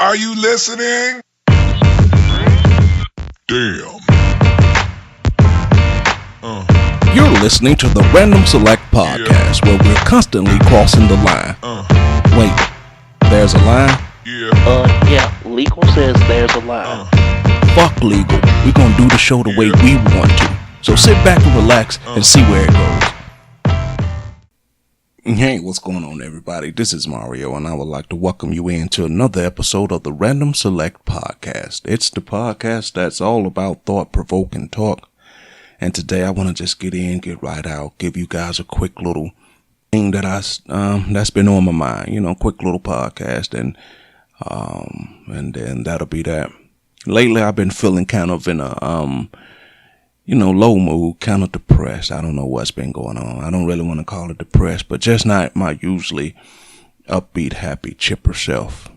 Are you listening? Damn. You're listening to the Random Sekect Podcast, where we're constantly crossing the line. Wait, there's a line? Yeah, legal says there's a line. Fuck legal. We're gonna do the show the way we want to. So sit back and relax and see where it goes. Hey, what's going on, everybody? This is Mario, and I would like to welcome you into another episode of the Random Sekect Podcast. It's the podcast that's all about thought-provoking talk. And today I want to just get right out, give you guys a quick little thing that's been on my mind, quick little podcast, and then that'll be that. Lately I've been feeling kind of in a low mood, kind of depressed. I don't know what's been going on. I don't really want to call it depressed, but just not my usually upbeat, happy, chipper self.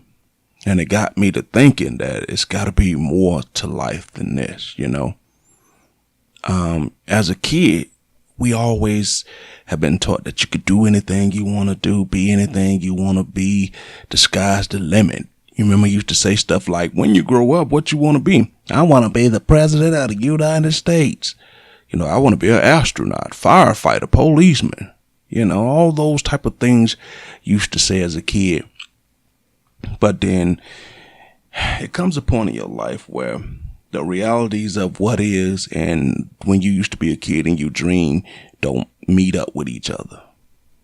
And it got me to thinking that it's got to be more to life than this, As a kid, we always have been taught that you could do anything you want to do, be anything you want to be, the sky's the limit. You remember you used to say stuff like, when you grow up, what you want to be? I want to be the president of the United States. I want to be an astronaut, firefighter, policeman. All those type of things you used to say as a kid. But then it comes a point in your life where the realities of what is and when you used to be a kid and you dream don't meet up with each other.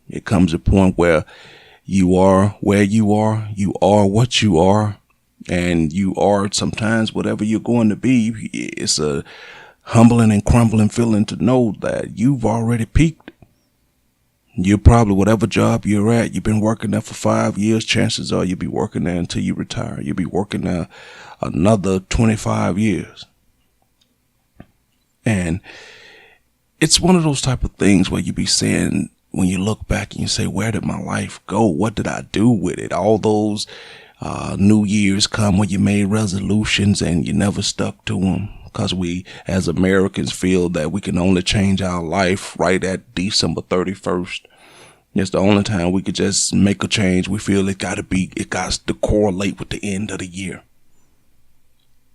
It comes a point where you are where you are what you are, and you are sometimes whatever you're going to be. It's a humbling and crumbling feeling to know that you've already peaked. You're probably whatever job you're at, you've been working there for 5 years, chances are you'll be working there until you retire. You'll be working there another 25 years. And it's one of those type of things where you be saying, when you look back and you say, where did my life go? What did I do with it? All those New Year's come when you made resolutions and you never stuck to them. Because we, as Americans, feel that we can only change our life right at December 31st. It's the only time we could just make a change. We feel it got to correlate with the end of the year.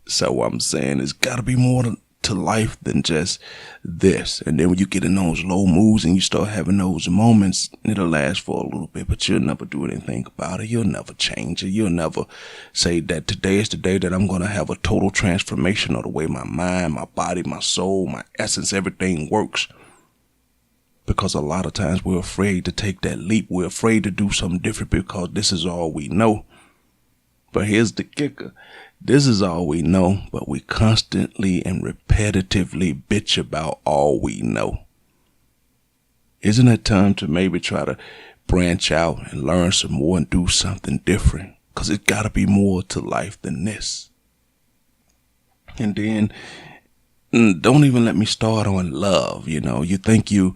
So I'm saying it's got to be more to life than just this. And then when you get in those low moods and you start having those moments, it'll last for a little bit, but you'll never do anything about it. You'll never change it. You'll never say that today is the day that I'm going to have a total transformation of the way my mind, my body, my soul, my essence, everything works. Because a lot of times we're afraid to take that leap. We're afraid to do something different because this is all we know. But here's the kicker. This is all we know, but we constantly and repetitively bitch about all we know. Isn't it time to maybe try to branch out and learn some more and do something different? Because it's got to be more to life than this. And then don't even let me start on love. You think you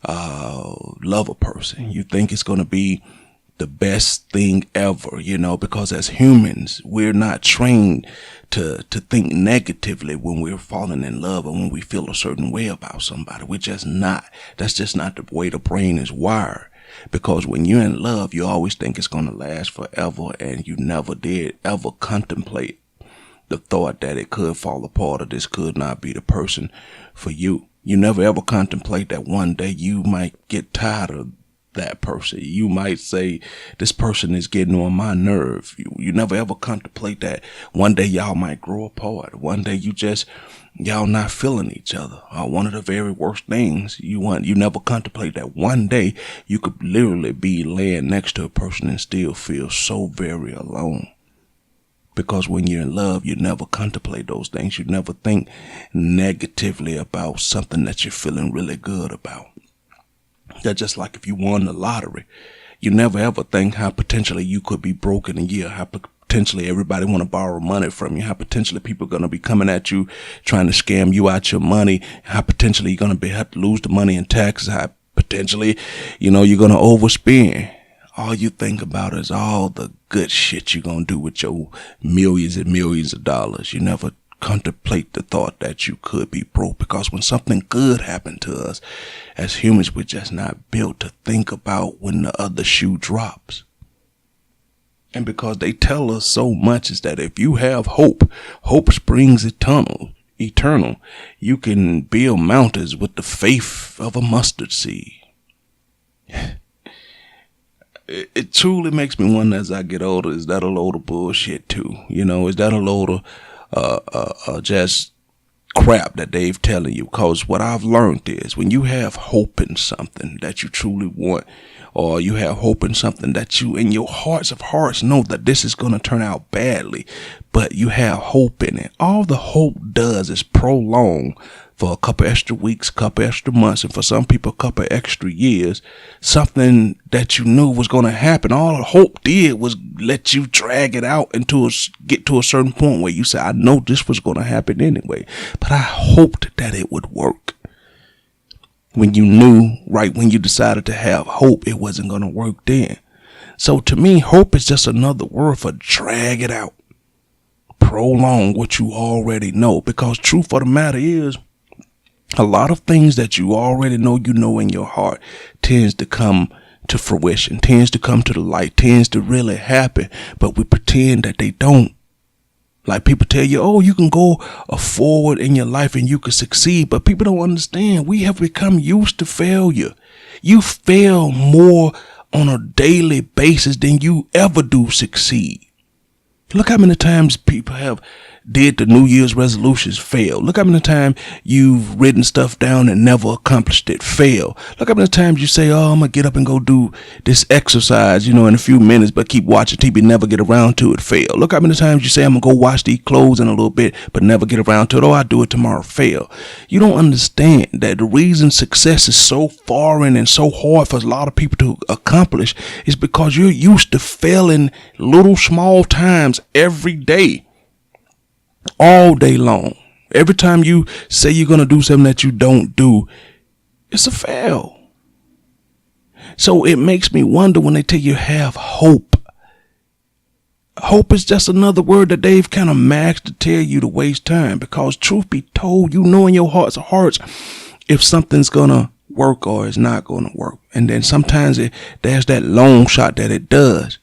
love a person. You think it's going to be the best thing ever, because as humans, we're not trained to think negatively when we're falling in love or when we feel a certain way about somebody. We're just not. That's just not the way the brain is wired. Because when you're in love, you always think it's going to last forever, and you never did ever contemplate the thought that it could fall apart or this could not be the person for you. You never ever contemplate that one day you might get tired of that person. You might say, this person is getting on my nerve. You never ever contemplate that one day y'all might grow apart. One day y'all not feeling each other. One of the very worst things you never contemplate that one day you could literally be laying next to a person and still feel so very alone. Because when you're in love, you never contemplate those things. You never think negatively about something that you're feeling really good about. That's just like if you won the lottery. You never ever think how potentially you could be broke in a year, how potentially everybody want to borrow money from you, how potentially people are going to be coming at you trying to scam you out your money, how potentially you're going to have to lose the money in taxes, how potentially, you're going to overspend. All you think about is all the good shit you're going to do with your millions and millions of dollars. You never contemplate the thought that you could be broke, because when something good happened to us as humans, we're just not built to think about when the other shoe drops. And because they tell us so much is that if you have hope, hope springs eternal. You can build mountains with the faith of a mustard seed. It truly makes me wonder as I get older, is that a load of bullshit too? Is that a load of just crap that they've telling you? Because what I've learned is when you have hope in something that you truly want, or you have hope in something that you in your hearts of hearts know that this is going to turn out badly, but you have hope in it. All the hope does is prolong for a couple extra weeks, couple extra months, and for some people, a couple extra years, something that you knew was going to happen. All the hope did was let you drag it out get to a certain point where you say, I know this was going to happen anyway, but I hoped that it would work. When you knew, right when you decided to have hope, it wasn't going to work then. So to me, hope is just another word for drag it out. Prolong what you already know, because truth of the matter is, a lot of things that you already know in your heart tends to come to fruition, tends to come to the light, tends to really happen, but we pretend that they don't. Like people tell you, oh, you can go forward in your life and you can succeed, but people don't understand. We have become used to failure. You fail more on a daily basis than you ever do succeed. Look how many times people have did the New Year's resolutions, fail. Look how many times you've written stuff down and never accomplished it, fail. Look how many times you say, oh, I'm going to get up and go do this exercise, in a few minutes, but keep watching TV, never get around to it, fail. Look how many times you say, I'm going to go wash these clothes in a little bit, but never get around to it. Oh, I'll do it tomorrow, fail. You don't understand that the reason success is so foreign and so hard for a lot of people to accomplish is because you're used to failing little small times every day. All day long. Every time you say you're going to do something that you don't do, it's a fail. So it makes me wonder when they tell you have hope. Hope is just another word that they've kind of maxed to tell you to waste time, because truth be told, in your hearts of hearts if something's going to work or it's not going to work. And then sometimes there's that long shot that it does.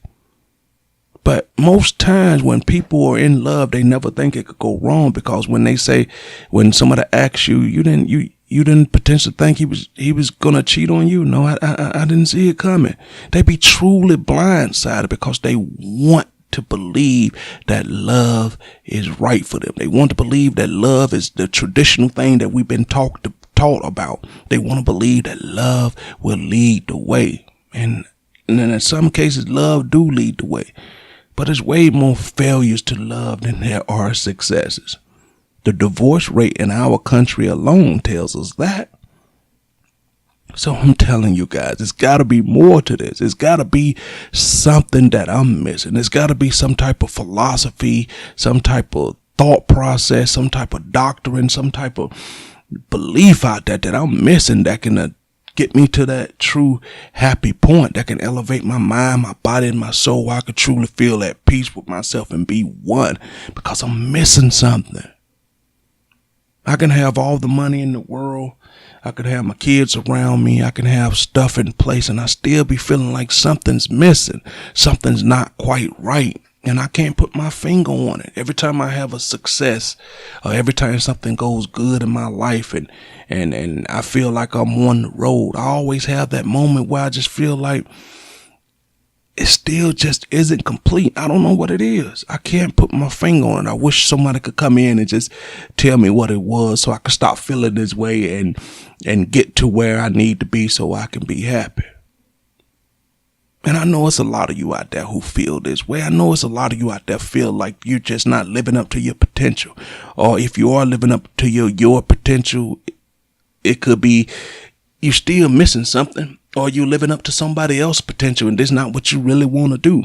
But most times when people are in love, they never think it could go wrong, because when somebody asks you, you didn't potentially think he was gonna cheat on you. No, I didn't see it coming. They be truly blindsided because they want to believe that love is right for them. They want to believe that love is the traditional thing that we've been taught about. They want to believe that love will lead the way, and then in some cases, love do lead the way. But there's way more failures to love than there are successes. The divorce rate in our country alone tells us that. So I'm telling you guys, it's got to be more to this. It's got to be something that I'm missing. It's got to be some type of philosophy, some type of thought process, some type of doctrine, some type of belief out there that I'm missing that can get me to that true happy point, that can elevate my mind, my body, and my soul, where I could truly feel at peace with myself and be one, because I'm missing something. I can have all the money in the world, I could have my kids around me, I can have stuff in place, and I still be feeling like something's missing, something's not quite right. And I can't put my finger on it. Every time I have a success, or every time something goes good in my life, and I feel like I'm on the road, I always have that moment where I just feel like it still just isn't complete. I don't know what it is. I can't put my finger on it. I wish somebody could come in and just tell me what it was, so I could stop feeling this way and get to where I need to be so I can be happy. And I know it's a lot of you out there who feel this way. I know it's a lot of you out there feel like you're just not living up to your potential. Or if you are living up to your potential, it could be you still missing something, or you living up to somebody else's potential and this is not what you really want to do.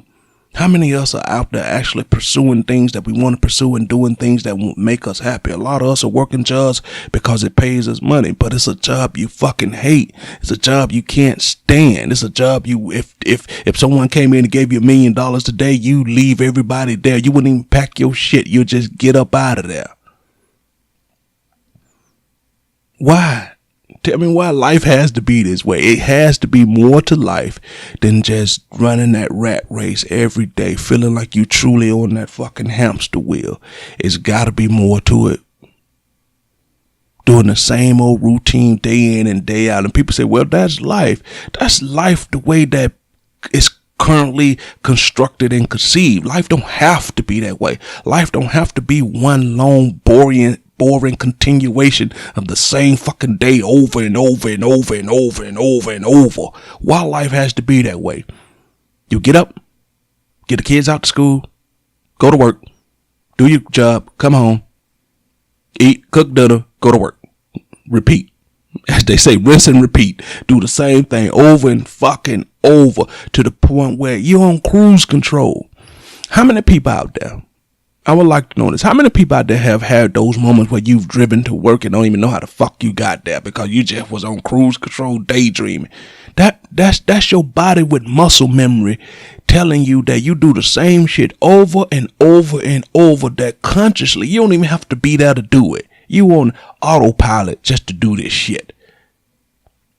How many of us are out there actually pursuing things that we want to pursue and doing things that won't make us happy? A lot of us are working jobs because it pays us money, but it's a job you fucking hate. It's a job you can't stand. It's a job if someone came in and gave you $1 million today, you leave everybody there. You wouldn't even pack your shit. You'll just get up out of there. Why? Tell me why life has to be this way. It has to be more to life than just running that rat race every day, feeling like you truly on that fucking hamster wheel. It's got to be more to it. Doing the same old routine day in and day out. And people say, well, that's life. That's life the way that it's currently constructed and conceived. Life don't have to be that way. Life don't have to be one long, boring continuation of the same fucking day over and over and over and over and over and over. Why life has to be that way? You get up, get the kids out to school, go to work, do your job, come home, eat, cook dinner, go to work, repeat. As they say, rinse and repeat. Do the same thing over and fucking over to the point where you're on cruise control. How many people out there, I would like to know this, how many people out there have had those moments where you've driven to work and don't even know how the fuck you got there because you just was on cruise control daydreaming? That's your body with muscle memory telling you that you do the same shit over and over and over, that consciously you don't even have to be there to do it. You on autopilot just to do this shit.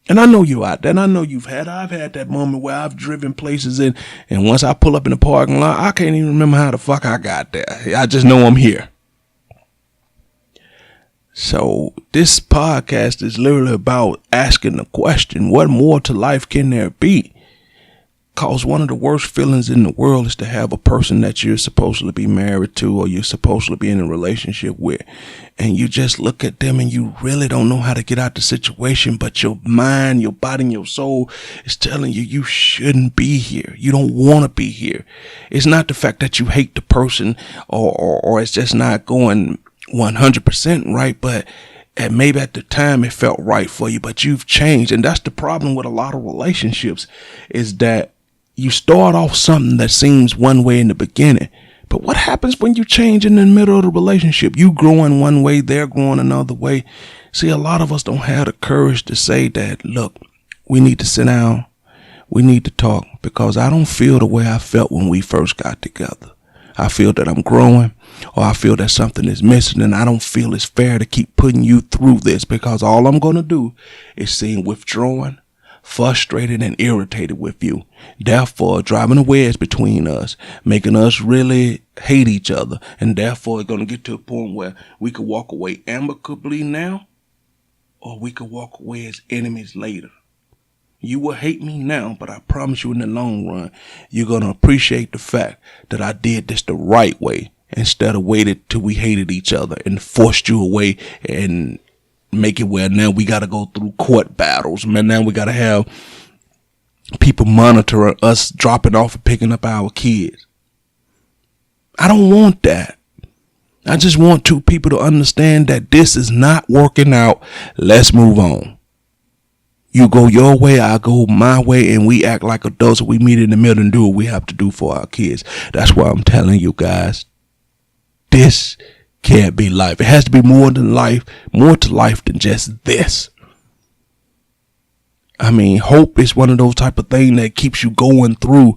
And I know you out there, and I know I've had that moment where I've driven places and once I pull up in the parking lot, I can't even remember how the fuck I got there. I just know I'm here. So this podcast is literally about asking the question, what more to life can there be? Cause one of the worst feelings in the world is to have a person that you're supposed to be married to or you're supposed to be in a relationship with, and you just look at them and you really don't know how to get out the situation, but your mind, your body, and your soul is telling you you shouldn't be here. You don't want to be here. It's not the fact that you hate the person or it's just not going 100% right, but and maybe at the time it felt right for you, but you've changed. And that's the problem with a lot of relationships, is that you start off something that seems one way in the beginning, but what happens when you change in the middle of the relationship? You growing one way, they're growing another way. See, a lot of us don't have the courage to say that, look, we need to sit down. We need to talk, because I don't feel the way I felt when we first got together. I feel that I'm growing, or I feel that something is missing, and I don't feel it's fair to keep putting you through this, because all I'm going to do is seem withdrawing, frustrated, and irritated with you, therefore driving a wedge between us, making us really hate each other, and therefore it's going to get to a point where we could walk away amicably now, or we could walk away as enemies later. You will hate me now, but I promise you in the long run, you're going to appreciate the fact that I did this the right way, instead of waited till we hated each other and forced you away and make it where now we got to go through court battles. Man, now we got to have people monitor us dropping off and picking up our kids. I don't want that. I just want two people to understand that this is not working out. Let's move on. You go your way, I go my way, and we act like adults. We meet in the middle and do what we have to do for our kids. That's why I'm telling you guys, this can't be life. It has to be more than life, more to life than just this. I mean, hope is one of those type of things that keeps you going through,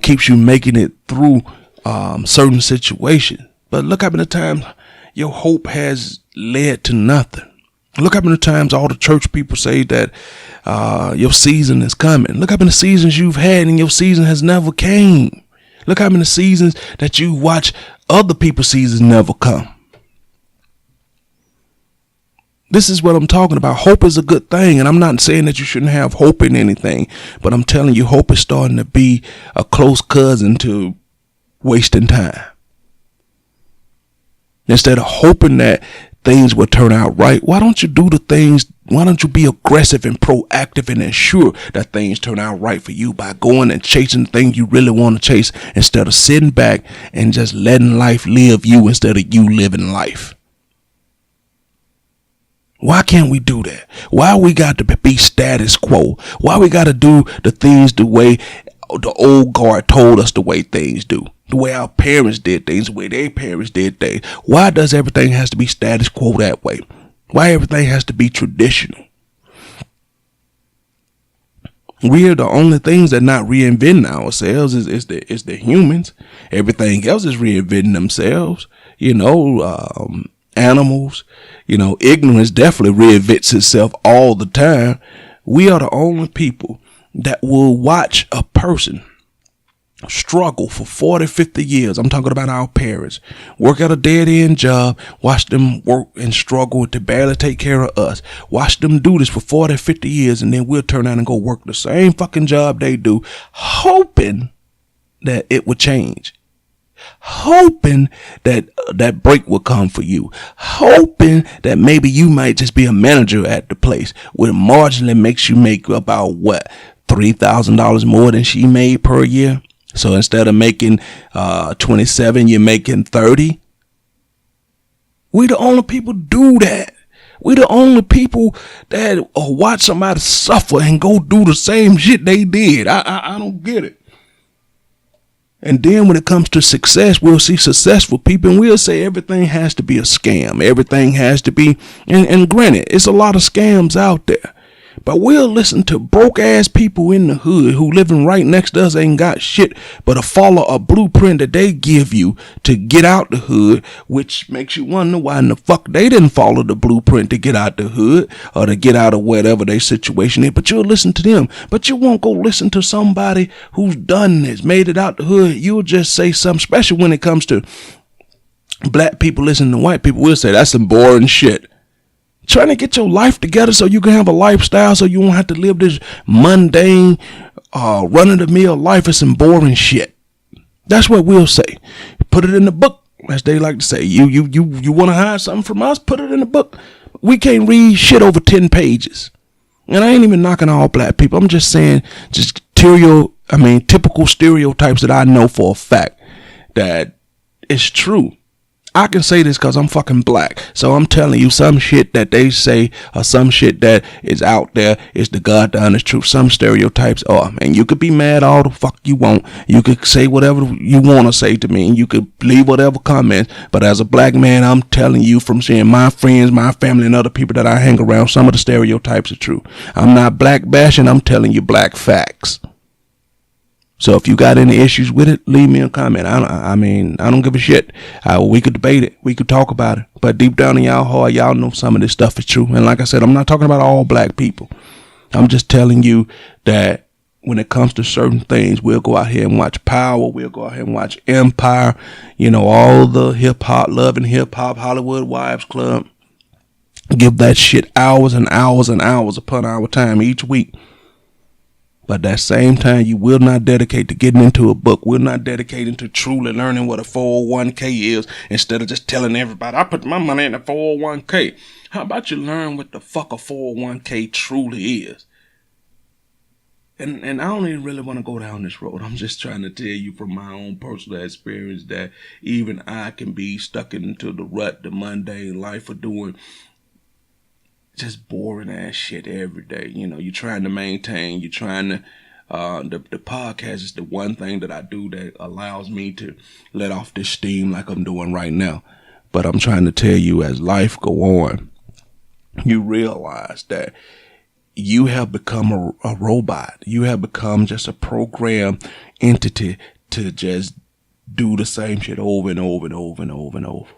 keeps you making it through certain situations. But look how many times your hope has led to nothing. Look how many times all the church people say that your season is coming. Look how many seasons you've had and your season has never came. Look how many seasons that you watch other people's seasons never come. This is what I'm talking about. Hope is a good thing, and I'm not saying that you shouldn't have hope in anything, but I'm telling you, hope is starting to be a close cousin to wasting time. Instead of hoping that things will turn out right, why don't you do the things? Why don't you be aggressive and proactive and ensure that things turn out right for you by going and chasing the things you really want to chase, instead of sitting back and just letting life live you instead of you living life? Why can't we do that? Why we got to be status quo? Why we got to do the things the way the old guard told us the way things do? The way our parents did things, the way their parents did things. Why does everything has to be status quo that way? Why everything has to be traditional? We are the only things that not reinventing ourselves is the humans. Everything else is reinventing themselves. animals. Ignorance definitely reinvents itself all the time. We are the only people that will watch a person struggle for 40, 50 years. I'm talking about our parents. Work at a dead-end job. Watch them work and struggle to barely take care of us. Watch them do this for 40, 50 years, and then we'll turn out and go work the same fucking job they do, hoping that it would change. Hoping that that break will come for you. Hoping that maybe you might just be a manager at the place, with a margin that makes you make about $3,000 more than she made per year. So instead of making 27, you're making 30. We the only people do that. We the only people that watch somebody suffer and go do the same shit they did. I don't get it. And then when it comes to success, we'll see successful people and we'll say everything has to be a scam. Everything has to be, and granted, it's a lot of scams out there. But we'll listen to broke ass people in the hood who living right next to us ain't got shit but to follow a blueprint that they give you to get out the hood, which makes you wonder why in the fuck they didn't follow the blueprint to get out the hood or to get out of whatever their situation is. But you'll listen to them. But you won't go listen to somebody who's done this, made it out the hood. You'll just say something, especially when it comes to black people listening to white people. We'll say that's some boring shit. Trying to get your life together so you can have a lifestyle so you won't have to live this mundane, run-of-the-mill life is some boring shit. That's what we'll say. Put it in the book, as they like to say. You want to hide something from us? Put it in the book. We can't read shit over 10 pages. And I ain't even knocking all black people. I'm just saying typical stereotypes that I know for a fact that it's true. I can say this because I'm fucking black. So I'm telling you some shit that they say or some shit that is out there is the goddamn truth. Some stereotypes are. And you could be mad all the fuck you want. You could say whatever you want to say to me. And you could leave whatever comments. But as a black man, I'm telling you from seeing my friends, my family, and other people that I hang around, some of the stereotypes are true. I'm not black bashing. I'm telling you black facts. So if you got any issues with it, leave me a comment. I don't give a shit. We could debate it. We could talk about it. But deep down in y'all heart, y'all know some of this stuff is true. And like I said, I'm not talking about all black people. I'm just telling you that when it comes to certain things, we'll go out here and watch Power. We'll go out here and watch Empire. All the hip hop, Love and Hip Hop, Hollywood Wives Club. Give that shit hours and hours and hours upon our time each week. But that same time, you will not dedicate to getting into a book. Will not dedicate into truly learning what a 401k is instead of just telling everybody, I put my money in a 401k. How about you learn what the fuck a 401k truly is? And I don't even really want to go down this road. I'm just trying to tell you from my own personal experience that even I can be stuck into the rut, the mundane life of doing just boring ass shit every day. You're trying to maintain, you're trying to, the podcast is the one thing that I do that allows me to let off this steam like I'm doing right now. But I'm trying to tell you, as life go on, you realize that you have become a robot. You have become just a program entity to just do the same shit over and over and over and over and over.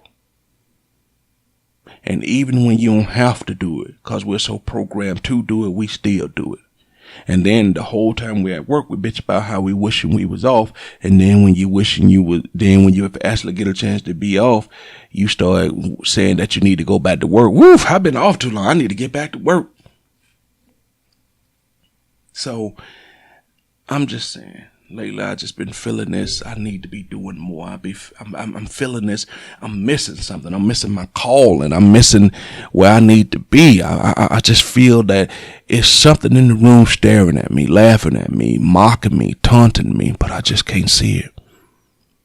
And even when you don't have to do it, because we're so programmed to do it, we still do it. And then the whole time we're at work, we bitch about how we wishing we was off. And then when you actually get a chance to be off, you start saying that you need to go back to work. Woof, I've been off too long. I need to get back to work. So I'm just saying, lately I just been feeling this. I need to be doing more. I'm feeling this. I'm missing something. I'm missing my calling. I'm missing where I need to be. I just feel that it's something in the room staring at me, laughing at me, mocking me, taunting me, but I just can't see it.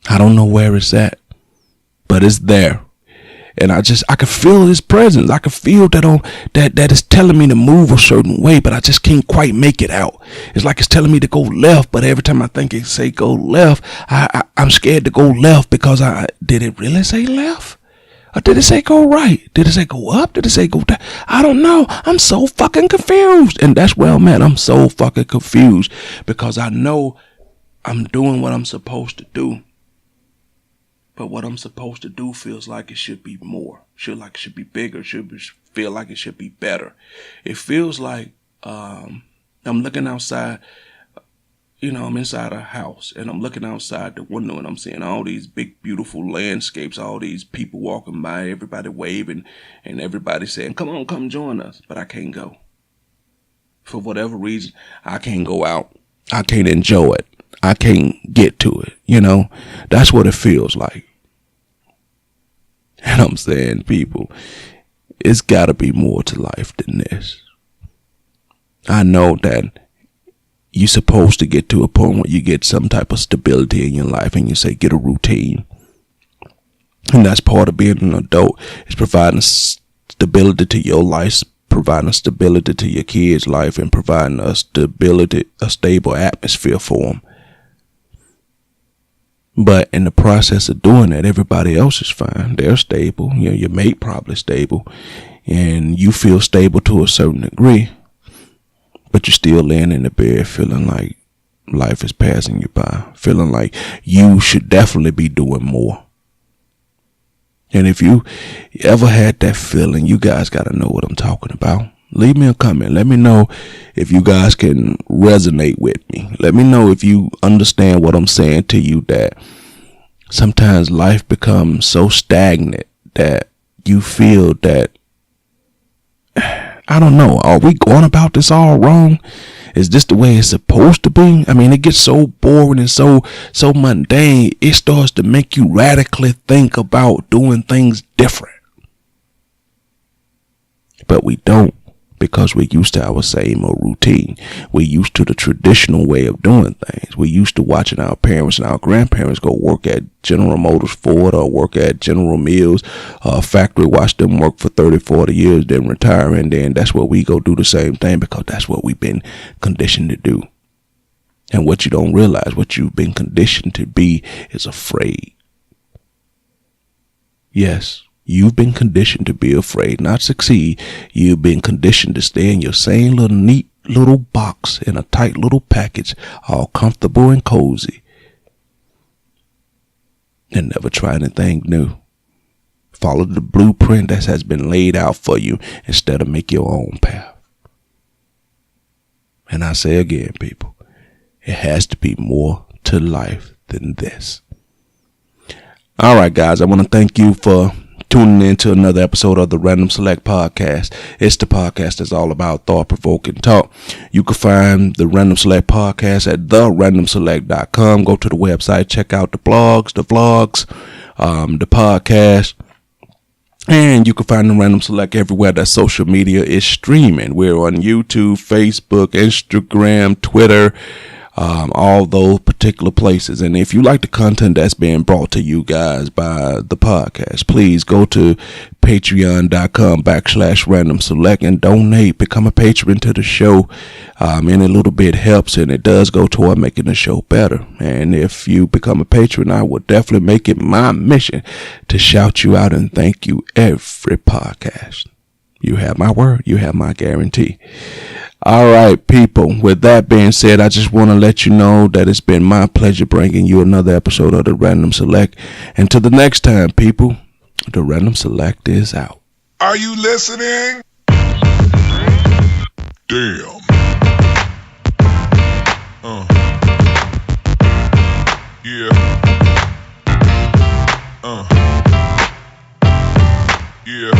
I don't know where it's at, but it's there. And I can feel his presence. I can feel that it's telling me to move a certain way, but I just can't quite make it out. It's like it's telling me to go left, but every time I think it say go left, I'm scared to go left because did it really say left? Or did it say go right? Did it say go up? Did it say go down? I don't know. I'm so fucking confused. And that's where I'm at. I'm so fucking confused because I know I'm doing what I'm supposed to do. But what I'm supposed to do feels like it should be more. It should be bigger. Feel like it should be better. It feels like I'm looking outside. I'm inside a house and I'm looking outside the window and I'm seeing all these big, beautiful landscapes, all these people walking by, everybody waving and everybody saying, come on, come join us. But I can't go. For whatever reason, I can't go out. I can't enjoy it. I can't get to it. That's what it feels like. And I'm saying, people, it's got to be more to life than this. I know that you're supposed to get to a point where you get some type of stability in your life and you say, get a routine. And that's part of being an adult, is providing stability to your life, providing stability to your kids' life, and providing a stable atmosphere for them. But in the process of doing that, everybody else is fine. They're stable. Your mate probably stable. And you feel stable to a certain degree. But you're still laying in the bed feeling like life is passing you by. Feeling like you should definitely be doing more. And if you ever had that feeling, you guys got to know what I'm talking about. Leave me a comment. Let me know if you guys can resonate with me. Let me know if you understand what I'm saying to you, that sometimes life becomes so stagnant that you feel that, I don't know, are we going about this all wrong? Is this the way it's supposed to be? I mean, it gets so boring and so mundane. It starts to make you radically think about doing things different. But we don't, because we're used to our same old routine. We're used to the traditional way of doing things. We're used to watching our parents and our grandparents go work at General Motors, Ford, or work at General Mills, factory, watch them work for 30, 40 years, then retire. And then that's where we go do the same thing, because that's what we've been conditioned to do. And what you don't realize, what you've been conditioned to be, is afraid. Yes. You've been conditioned to be afraid, not succeed. You've been conditioned to stay in your same little neat little box in a tight little package, all comfortable and cozy, and never try anything new. Follow the blueprint that has been laid out for you instead of make your own path. And I say again, people, it has to be more to life than this. All right, guys, I want to thank you for tuning in to another episode of the Random Sekect Podcast. It's the podcast that's all about thought-provoking talk. You can find the Random Sekect Podcast at therandomselect.com. Go to the website, check out the blogs, the vlogs, the podcast. And you can find the Random Sekect everywhere that social media is streaming. We're on YouTube, Facebook, Instagram, Twitter, all those particular places. And if you like the content that's being brought to you guys by the podcast, please go to patreon.com/Random Sekect and donate. Become a patron to the show. Any little bit helps, and it does go toward making the show better. And if you become a patron, I will definitely make it my mission to shout you out and thank you every podcast. You have my word. You have my guarantee. All right, people. With that being said, I just want to let you know that it's been my pleasure bringing you another episode of the Random Sekect. And till the next time, people, the Random Sekect is out. Are you listening? Damn. Yeah. Yeah.